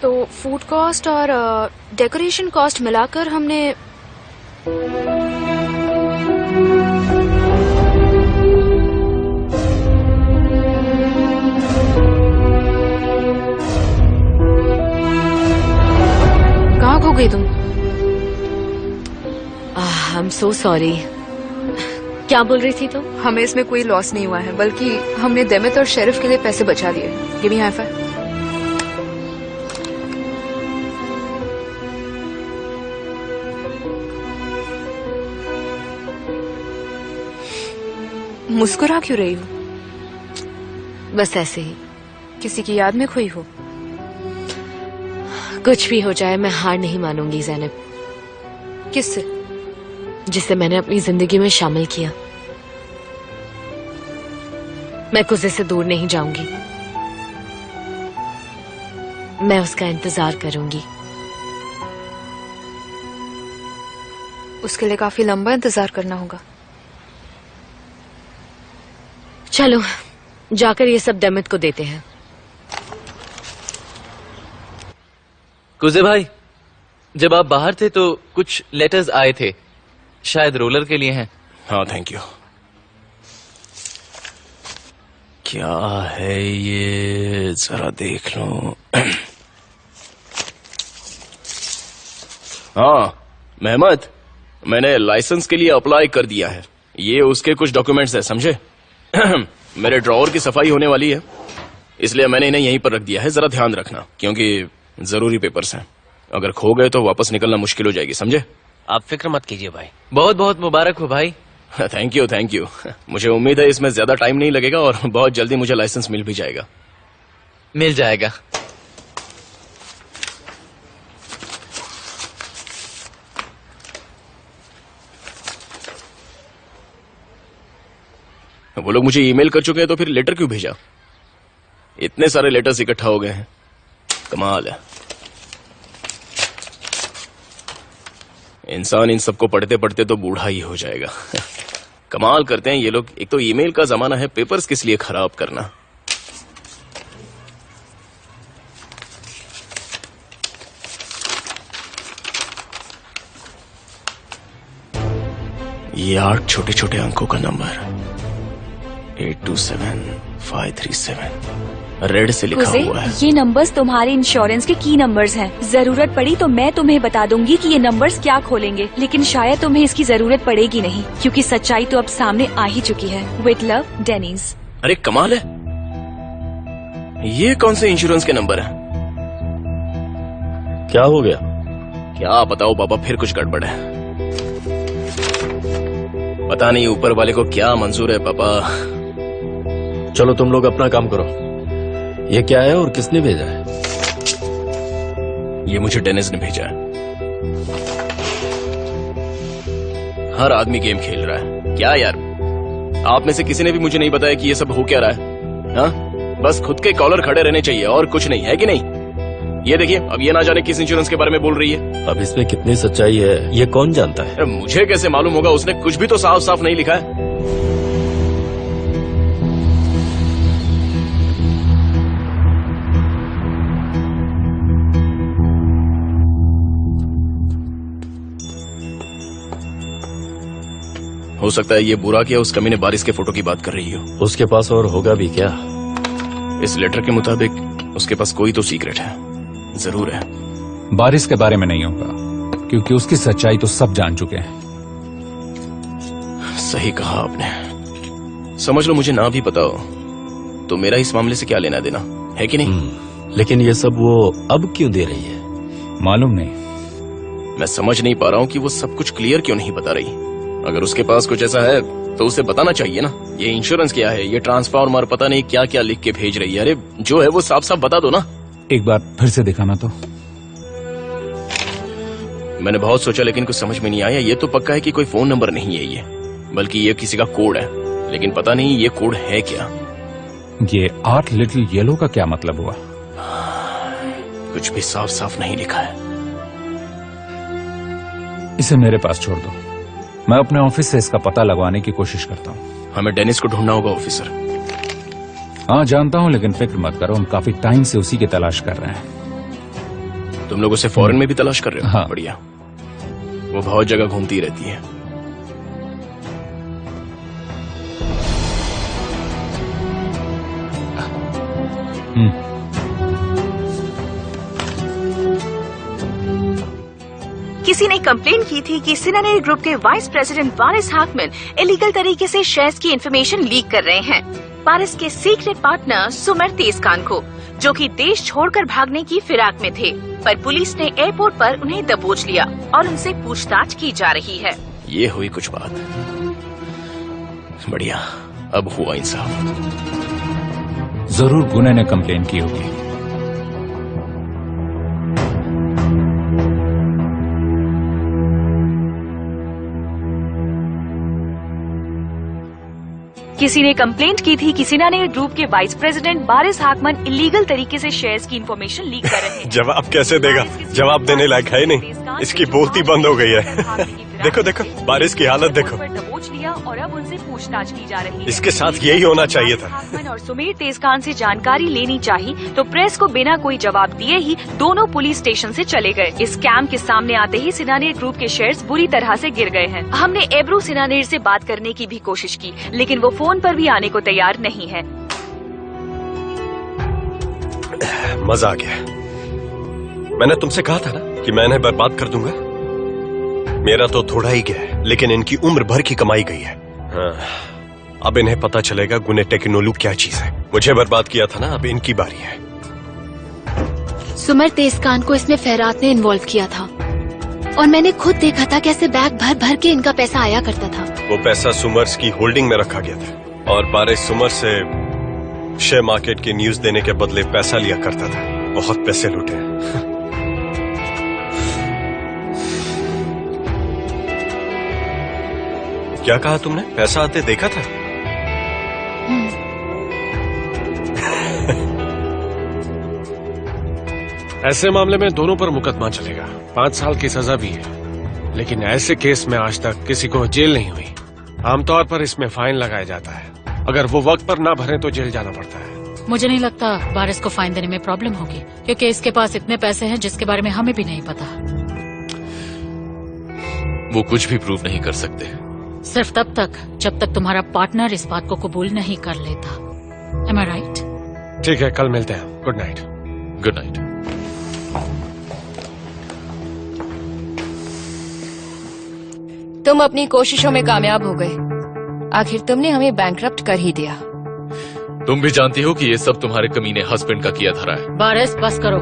तो food cost और decoration cost मिलाकर हमने कहाँ खो गई तुम? I am so sorry. क्या बोल रही थी तुम? हमें इसमें कोई लॉस नहीं हुआ है, बल्कि हमने देमित और शेरिफ के लिए पैसे बचा लिए। Give me high five. मुस्कुरा क्यों रही हो? बस ऐसे ही। किसी की याद में खोई हो? कुछ भी हो जाए मैं हार नहीं मानूंगी ज़ैनब। किससे? जिसे मैंने अपनी जिंदगी में शामिल किया। मैं कुछ से दूर नहीं जाऊंगी। मैं उसका इंतजार करूंगी। उसके लिए काफी लंबा इंतजार करना होगा। चलो जाकर ये सब डेमित को देते हैं। कुजे भाई, जब आप बाहर थे तो कुछ लेटर्स आए थे, शायद रोलर के लिए हैं। हाँ थैंक यू। क्या है ये, जरा देख लो। हाँ मेहमद, मैंने लाइसेंस के लिए अप्लाई कर दिया है। ये उसके कुछ डॉक्यूमेंट्स है, समझे? मेरे ड्रॉवर की सफाई होने वाली है, इसलिए मैंने इन्हें यहीं पर रख दिया है। जरा ध्यान रखना, क्योंकि जरूरी पेपर्स हैं। अगर खो गए तो वापस निकलना मुश्किल हो जाएगी, समझे? आप फिक्र मत कीजिए भाई। बहुत बहुत मुबारक हो भाई। Thank you thank you. मुझे उम्मीद है इसमें ज्यादा टाइम नहीं लगेगा और बहुत जल्दी मुझे लाइसेंस मिल भी जाएगा। मिल जाएगा। वो लोग मुझे ईमेल कर चुके हैं तो फिर लेटर क्यों भेजा? इतने सारे लेटर्स इकट्ठा हो गए हैं, कमाल है। इंसान इन सबको पढ़ते पढ़ते तो बूढ़ा ही हो जाएगा। कमाल करते हैं ये लोग। एक तो ईमेल का जमाना है, पेपर्स किस लिए खराब करना। ये 8 छोटे छोटे अंकों का नंबर 827537 रेड से लिखा हुआ है। ये नंबर्स तुम्हारे इंश्योरेंस के की नंबर्स हैं। जरूरत पड़ी तो मैं तुम्हें बता दूंगी कि ये नंबर्स क्या खोलेंगे, लेकिन शायद तुम्हें इसकी जरूरत पड़ेगी नहीं, क्योंकि सच्चाई तो अब सामने आ ही चुकी है। With love, Denis. अरे कमाल है, ये कौन से इंश्योरेंस के नंबर है? क्या हो गया? क्या बताओ पापा, फिर कुछ गड़बड़ है। पता नहीं ऊपर वाले को क्या मंजूर है पापा। चलो तुम लोग अपना काम करो। ये क्या है और किसने भेजा है? ये मुझे डेनिस ने भेजा है। हर आदमी गेम खेल रहा है क्या यार? आप में से किसी ने भी मुझे नहीं बताया कि ये सब हो क्या रहा है? हाँ, बस खुद के कॉलर खड़े रहने चाहिए और कुछ नहीं है कि नहीं? ये देखिए, अब ये ना जाने किस इंश्योरेंस के बारे में बोल रही है। अब इसमें कितनी सच्चाई है ये कौन जानता है? मुझे कैसे मालूम होगा? उसने कुछ भी तो साफ साफ नहीं लिखा है। हो सकता है ये बुरा किया उस कमीने बारिश के फोटो की बात कर रही हो। उसके पास और होगा भी क्या? इस लेटर के मुताबिक उसके पास कोई तो सीक्रेट है, जरूर है। बारिश के बारे में नहीं होगा, क्योंकि उसकी सच्चाई तो सब जान चुके हैं। सही कहा आपने। समझ लो मुझे ना भी पता हो तो मेरा इस मामले से क्या लेना देना है कि नहीं? लेकिन ये सब वो अब क्यों दे रही है? मालूम नहीं। मैं समझ नहीं पा रहा हूँ कि वो सब कुछ क्लियर क्यों नहीं बता रही। अगर उसके पास कुछ ऐसा है तो उसे बताना चाहिए ना। ये इंश्योरेंस क्या है, ये ट्रांसफार्मर, पता नहीं क्या क्या लिख के भेज रही है। अरे जो है वो साफ साफ बता दो ना। एक बार फिर से दिखाना तो। मैंने बहुत सोचा लेकिन कुछ समझ में नहीं आया। ये तो पक्का है कि कोई फोन नंबर नहीं है ये, बल्कि ये किसी का कोड है, लेकिन पता नहीं ये कोड है क्या। ये 8 लिटिल येलो का क्या मतलब हुआ? कुछ भी साफ साफ नहीं लिखा है। इसे मेरे पास छोड़ दो, मैं अपने ऑफिस से इसका पता लगवाने की कोशिश करता हूँ। हमें डेनिस को ढूंढना होगा ऑफिसर। हाँ जानता हूँ, लेकिन फिक्र मत करो, हम काफी टाइम से उसी की तलाश कर रहे हैं। तुम लोग उसे फॉरेन में भी तलाश कर रहे हो? हाँ। बढ़िया। वो बहुत जगह घूमती रहती है। किसी ने कंप्लेन की थी कि सिनानेर ग्रुप के वाइस प्रेसिडेंट बारिस हाकमैन इलीगल तरीके से शेयर्स की इंफॉर्मेशन लीक कर रहे हैं बारिस के सीक्रेट पार्टनर सुमर तेजकान को, जो कि देश छोड़कर भागने की फिराक में थे, पर पुलिस ने एयरपोर्ट पर उन्हें दबोच लिया और उनसे पूछताछ की जा रही है। ये हुई कुछ बात। बढ़िया, अब हुआ इंसाफ। जरूर गुने ने कंप्लेन की होगी। किसी ने कंप्लेंट की थी कि सिनानेर ग्रुप के वाइस प्रेसिडेंट बारिस हाकमैन इलीगल तरीके से शेयर्स की इंफॉर्मेशन लीक कर रहे हैं। जवाब कैसे देगा? जवाब देने लायक है ही नहीं। इसकी बोलती बंद हो गई है। देखो देखो, बारिस की हालत देखो। दबोच लिया और अब उनसे पूछताछ की जा रही है। इसके साथ यही होना चाहिए था। हाकमैन और सुमेर तेजकान से जानकारी लेनी चाहिए तो प्रेस को बिना कोई जवाब दिए ही दोनों पुलिस स्टेशन से चले गए। इस कैंप के सामने आते ही सिनानेर ग्रुप के शेयर्स बुरी तरह से गिर गए हैं। हमने एब्रू सिनानेर से बात करने की भी कोशिश की, लेकिन वो फोन पर भी आने को तैयार नहीं है। मजा आ गया। मैंने तुमसे कहा था ना कि मैं इन्हें बर्बाद कर दूंगा। मेरा तो थोड़ा ही गया है, लेकिन इनकी उम्र भर की कमाई गई है। हाँ, अब इन्हें पता चलेगा गुने टेक्नोलू क्या चीज है। मुझे बर्बाद किया था ना, अब इनकी बारी है। सुमर तेजकान को इसमें फहरात ने इन्वॉल्व किया था और मैंने खुद देखा था कैसे बैग भर भर के इनका पैसा आया करता था। वो पैसा सुमर्स की होल्डिंग में रखा गया था और बारिस सुमर से शेयर मार्केट की न्यूज देने के बदले पैसा लिया करता था। बहुत पैसे लूटे। क्या कहा तुमने? पैसा आते देखा था? ऐसे मामले में दोनों पर मुकदमा चलेगा। 5 साल की सजा भी है, लेकिन ऐसे केस में आज तक किसी को जेल नहीं हुई। आमतौर पर इसमें फाइन लगाया जाता है। अगर वो वक्त पर ना भरे तो जेल जाना पड़ता है। मुझे नहीं लगता बारिस को फाइन देने में प्रॉब्लम होगी, क्योंकि इसके पास इतने पैसे हैं जिसके बारे में हमें भी नहीं पता। वो कुछ भी प्रूव नहीं कर सकते। सिर्फ तब तक जब तक तुम्हारा पार्टनर इस बात को कबूल नहीं कर लेता। Am I right? ठीक है, कल मिलते हैं। Good night. Good night. तुम अपनी कोशिशों में कामयाब हो गए। आखिर तुमने हमें बैंकरप्ट कर ही दिया। तुम भी जानती हो कि ये सब तुम्हारे कमीने हस्बैंड का किया धरा है। बारिस, बस करो।